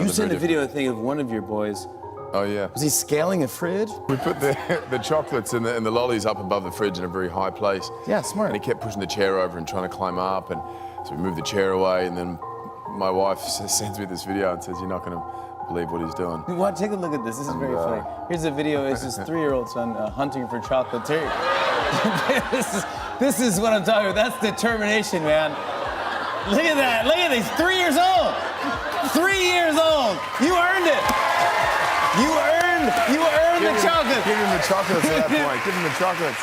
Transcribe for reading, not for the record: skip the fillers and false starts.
You sent a video, I think, of one of your boys. Oh, yeah. Was he scaling a fridge? We put the chocolates and the lollies up above the fridge in a very high place. Yeah, smart. And he kept pushing the chair over and trying to climb up, and so we moved the chair away, and then my wife sends me this video and says, "You're not going to believe what he's doing." Well, take a look at this. This is very funny. Here's a video. It's his 3-year-old son hunting for chocolates. Here. this is what I'm talking about. That's determination, man. Look at that. Look at it. He's 3 years old. 3 years old. You earned it. You earned the chocolates. Give him the chocolates at that point. Give him the chocolates.